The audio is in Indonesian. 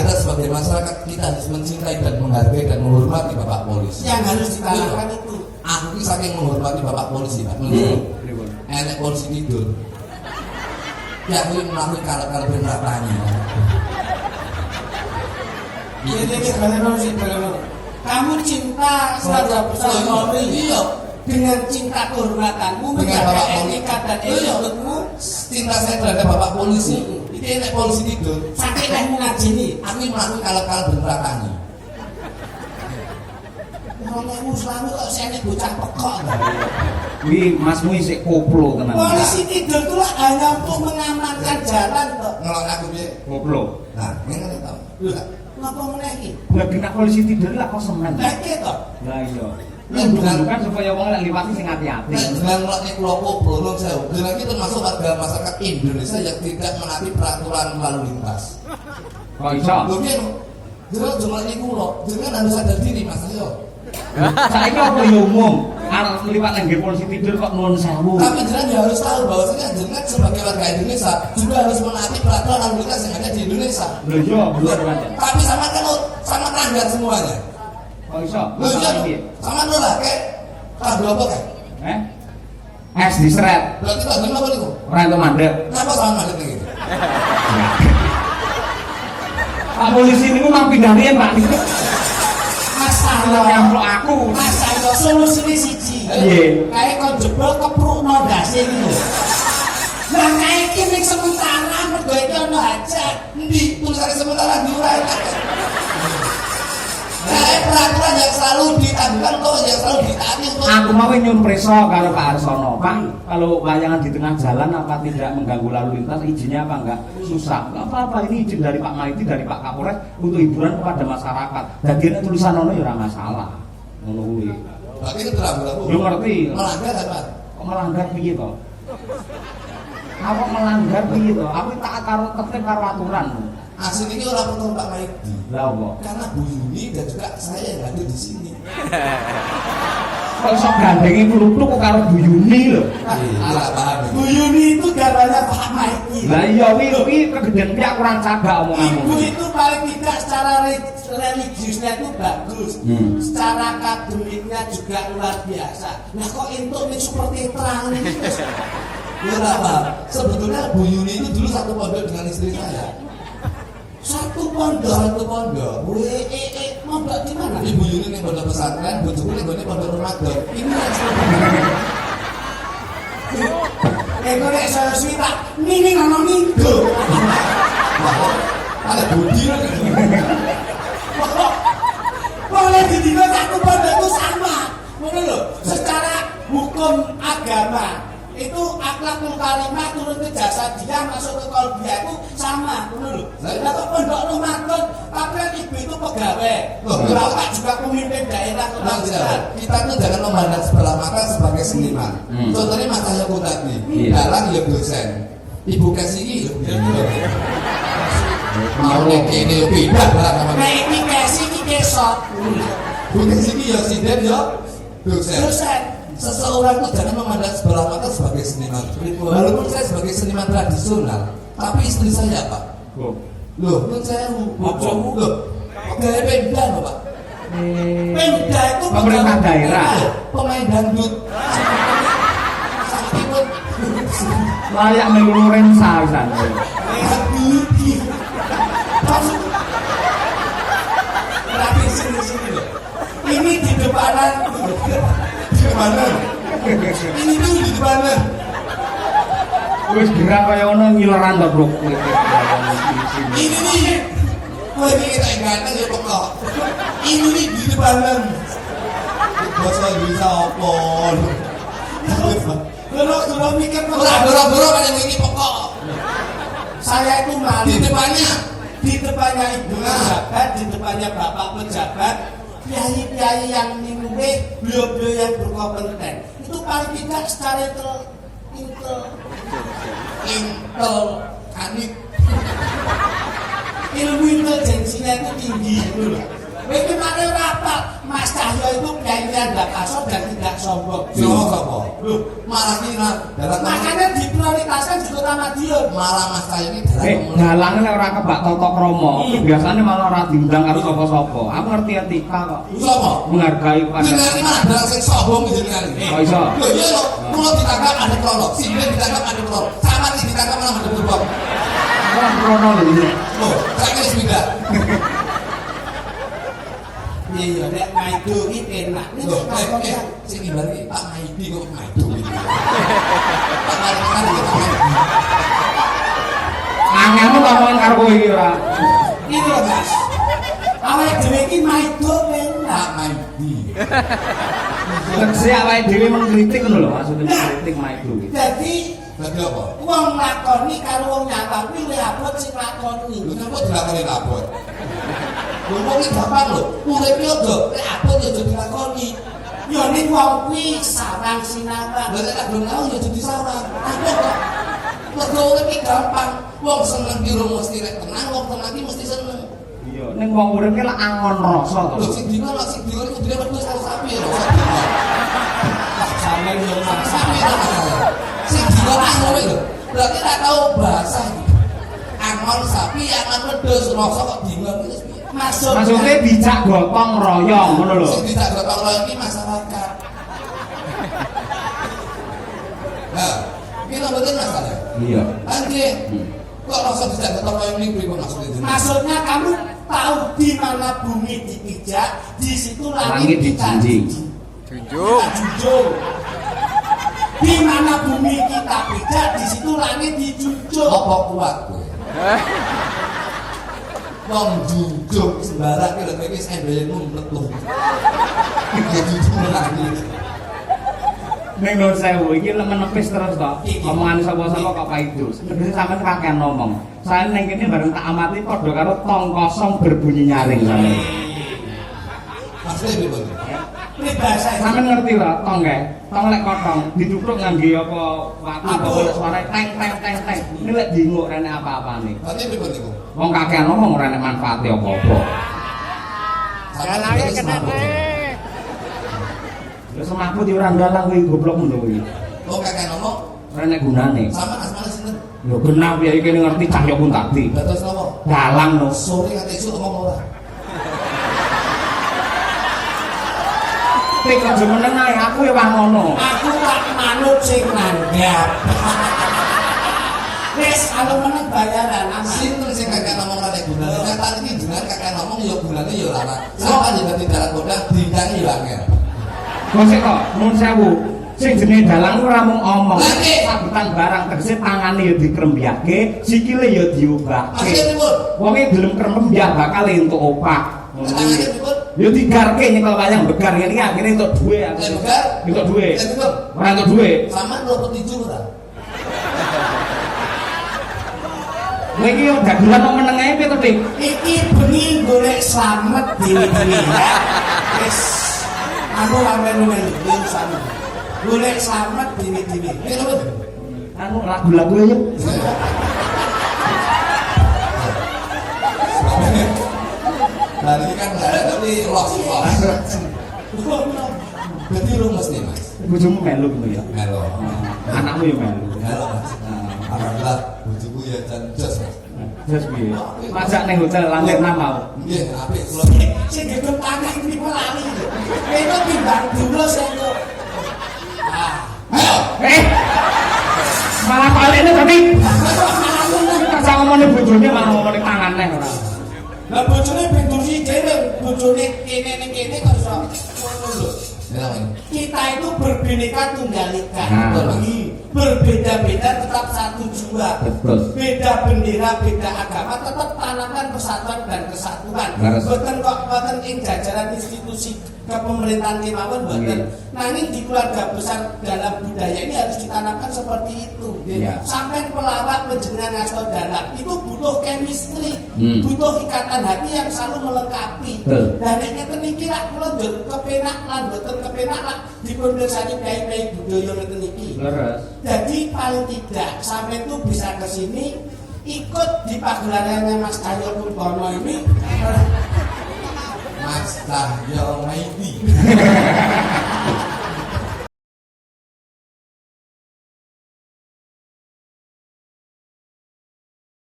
kita sebagai masyarakat kita harus mencintai dan menghargai dan menghormati Bapak Polisi. Yang harus ditanamkan itu. Aku ini saking menghormati Bapak Polisi, Pak. Enek polisi tidur. Ya aku melalui kalau beratanya. Kamu cinta terhadap Polri. Iya. Dengan cinta kehormatanmu, dengan Bapak Polisi dan etikmu, cinta saya terhadap Bapak Polisi. Ini enek polisi tidur. Sakit kamu ngajini. Aku melalui kalau beratanya. Kamu selalu kok saya bocah pekok. Wih, masmu isik koplo tenan. Polisi tidur itu hanya untuk mengamankan jalan kok. Ngelok aku piye? Koplo. Nah, ngene tau. Ngapa meneh iki? Lah kena polisi tidur lah kok semen. Lah iki to. Lah iya. Lah kan supaya wong lek liwati sing hati-hati. Dengan ngelokne kula koplo nun sewu. Dengan itu termasuk warga masyarakat Indonesia yang tidak menaati peraturan lalu lintas. Kok iso? Lho piye no? Dengan jumlahnya kula, dengan harus sadar diri Mas Ayo. Saiki apa ya umum? Arep liwat nang polisi tidur kok nuwun sewu. Tapi jenengan ya harus tahu bahwasanya jenengan sebagai warga Indonesia juga harus menaati peraturan lalu lintas yang ada di Indonesia. Lho iya, bener aja. Tapi sama kan sama melanggar semuanya. Kok iso? Lho iya, sama lo lah kayak kabel apa kayak? Es diseret. Berarti kabel apa niku? Ora entuk mandek. Kenapa sama mandek gitu? Pak polisi niku mang pindah riyen, Pak. Masalah nyamplok aku. Masalah solusine siji. Piye? Kae kon jebol keprukno ndase iki lho. Lah kae iki ning sementara mergo iki ono hajat. Endi tulisannya sementara diurai? Kayak peraturan yang selalu ditanggung kok yang selalu ditaati untuk Aku mau nyun preso karo Pak Arsono, Pak, kalau layangan di tengah jalan apa tidak mengganggu lalu lintas, izinnya apa enggak? Susah. Enggak apa-apa, ini izin dari Pak Maiti, dari Pak Kapolres untuk hiburan kepada masyarakat. Jadi tulisan ono ya ora masalah. Ngono kuwi. berarti itu terlalu Yo ngerti. melanggar apa? Kok melanggar piye to? Apa melanggar piye to? Aku taat karo tertib karo aturan. Asli ini orang pertama Pak Maiti. Lah apa? Karena Bu Yuni dan juga saya yang hadir di sini. Kok iso gandengi plutuk kok karo Bu Yuni lho. Iya, paham. Bu Yuni itu garanya Pak Maiti. Lah iya kuwi kegedean pihak kurang cagak omonganmu. Ibu itu paling tidak secara religiusnya itu bagus, secara akademiknya juga luar biasa. Nah kok entuk nih seperti terang ini? Ya apa? Sebetulnya Bu Yuni itu dulu satu pondok dengan istri saya. Satu pondok. Pondok di mana? Ibu Yuni ini pondok pesantren, Bu Juni ini pondok Ramadan. Ini yang gue nek saya swita, ini ngono minggu. Ada budi lagi. Boleh dididik satu pondok itu sama. Mungkin loh, secara hukum agama itu akhlakul karimah turun ke jasa dia masuk ke kolbia itu sama, benar loh. Kalau pondok Ramadan, tapi ibu itu pegawai, bapak juga pemimpin daerah kebangsaan. Kita tuh jangan memandang sebelah mata sebagai seniman. Contohnya Mas Ayoku tadi, dalang ya dosen, Ibu Kasih mau ini pindah lah sama. Nah ini kasih ini kesot. Bu Kasih ya sinden ya dosen. Seseorang itu jangan memandang sebelah mata sebagai seniman. Walaupun saya sebagai seniman tradisional, tapi istri saya Pak. Loh, menurut saya loh, pegawai Pemda loh Pak. Pemda itu pemerintah daerah, pemain dangdut. Sakit layak melu Lorenza pisan. Tapi sini loh. Ini di depanan. Ini tuh di depanan. Wis gerak kaya ono ngileran to, Bro. Ini nih. Wah ini kita ganteng ya pokok. Ini nih di depanan. bahasa Indonesia apa? Dulu mikir Boro-boro kan yang ini pokok. Saya itu malu Di depannya ibu pejabat, di depannya bapak pejabat, kiai-kiai yang minumnya, beliau-beliau yang berkompeten. Itu paling tidak secara kanit. ilmu intelijensinya itu tinggi dulu. Ini mana rapal Mas Cahyo itu kiai ada kasar dan tidak sombong. Sombong apa? Loh, malah ini dalam Makanya diprioritaskan juga sama dia. malah Mas Cahyo ini dalam Dalangnya nek ora kebak tata krama, biasanya malah ora diundang karo sapa-sapa. Aku ngerti etika kok. Sapa? Menghargai pada. Jenengan iki malah dalam sing sombong jenengan iki. Kok iso? Lho iya lho, kula ditangkap ada prolog, sini ditangkap ada prolog. Sama iki ditangkap malah ada prolog. Ora krono lho iki. Loh, saiki wis pindah. Iya, nek maido iki enak. Ini Loh, kok sing ibar iki Pak Maidi kok maido iki. Pak Maidi kan iki Pak Maidi. Angelmu ngomongin karo kowe iki ora. ini loh Mas. Awake dhewe iki maido enak. Pak Maidi. Tegese awake dhewe mengkritik ngono lho, maksudnya mengkritik maido iki. Jadi Berarti apa? wong lakoni karo wong nyata kuwi luwih abot sing lakoni. Lho kok dilakoni labot? Lho kok iki gampang lho. Urip yo do, nek abot yo dilakoni. Ya ning wong kuwi sarang sinawang. Lha nek belum tahu yo jadi sarang. Apa kok? Mergo urip iki gampang. Wong seneng piro mesti rek tenang, wong tenang iki mesti seneng. Iya, ning wong urip ki lak angon rasa to. Lho sing dina lak sing dina iku dina wedhus karo sapi lho. Sampe yo Sapi lho. Sing dina angon lho. Berarti tak tahu bahasa iki. Angon sapi, angon wedhus, rasa kok dina iki. Maksudnya dijak gotong royong ngono lho. Sing tidak gotong royong iki masyarakat. Nah, kita betul masalah. Iya. Anjir, kok rasa tidak gotong royong ini pripun maksudnya? Maksudnya kamu tahu di mana bumi dipijak, di situ langit dijunjung. Junjung. Di mana bumi kita pijak, di situ langit dijunjung. Apa kuat kowe? Wong junjung sembarang iki lho iki sendelenmu mlebu. Junjung lagi. Ning nur sewu iki menepis terus to. Omongan sapa-sapa kok paido. Sebenarnya sampean kakean ngomong. Saya ning kene bareng tak amati padha karo tong kosong berbunyi nyaring sampean. Maksudnya pripun? Ini bahasa Sampeyan ngerti ora tong kae? Tong lek kotong dituthuk ngangge apa watu apa suara teng teng teng teng. Ini lek dinguk rene apa-apane. Berarti pripun niku? Wong kakean ngomong ora nek manfaate apa-apa. Dalange kena Lha semaput yo ora ndalang kuwi goblok ngono kuwi. Oh kakek ngomong, Ora nek gunane. sama asmane sinten? Yo genah piye iki ngerti Cahyo pun tadi. Dados napa? Dalang no. Sore kate esuk ngomong ora. Kowe kok meneng ae aku ya wah ngono. aku tak manut sing nanggap. Wis kalau meneng bayaran aman. Sinten sing kakek ngomong ora nek gunane? Nyata iki jenengan kakek ngomong ya gunane ya ora. Sampai jenengan tidak kodang dindangi ya angel. Kok sik kok mun sewu. Sing jenenge dalang ora mung omong. Sabutan barang tegese tangane ya dikrembyake, sikile ya diobahke. Maksudnya pripun? Wonge gelem krembyah bakal entuk opah. Tangannya pripun? Ya digarke nyekel wayang begar ngene iki akhire entuk duwe aku. Lek begar? Entuk duwe. Lek pripun? Ora entuk duwe. Sama lho petiju ora? Kowe iki yo dagelan kok meneng ae piye to, Dik? Iki bengi golek slamet dhewe-dhewe ya. Wis aku lamben ngene sama. Golek slamet dhewe-dhewe. Ini lho. Anu lagu-lagu aja. Nah ini kan enggak ada tapi los. Berarti lu mesti Mas. Bojomu melu ngono ya. Melo. Anakmu yo melu. Melo Mas. Alhamdulillah bojoku ya jan jos Mas. Terus piye? Masak ning hotel lantai 6 mau. Nggih, apik kula. Sing gedung tangan iki lali. Itu timbang dulu sing kok. Ayo. Malah kali ini tapi kerja ngomongin bojone malah ngomongin tangan neh ora. Lah bojone pintu siji dhewe, bojone kene ning kene kok iso ngono lho. Ya, Kita itu berbineka tunggal ika. Nah. Berbeda-beda tetap satu jua. Betul. Beda bendera, beda agama, tetap tanamkan persatuan dan kesatuan. Harus. Boten kok boten ing jajaran institusi kepemerintahan kemawon boten. Nanging di keluarga besar dalam budaya ini harus ditanamkan seperti itu. Iya. Sampai pelawak penjenengan ngasto dalam itu butuh chemistry, butuh ikatan hati yang selalu melengkapi. Betul. Dan nek ngeten iki lak kula kepenak lan boten kepenak lak dipun mirsani kiai-kiai budaya ngeten iki. Leres. Jadi paling tidak sampai itu bisa ke sini ikut di pagelarannya Mas Cahyo Purwono ini. Mas Cahyo Maidi.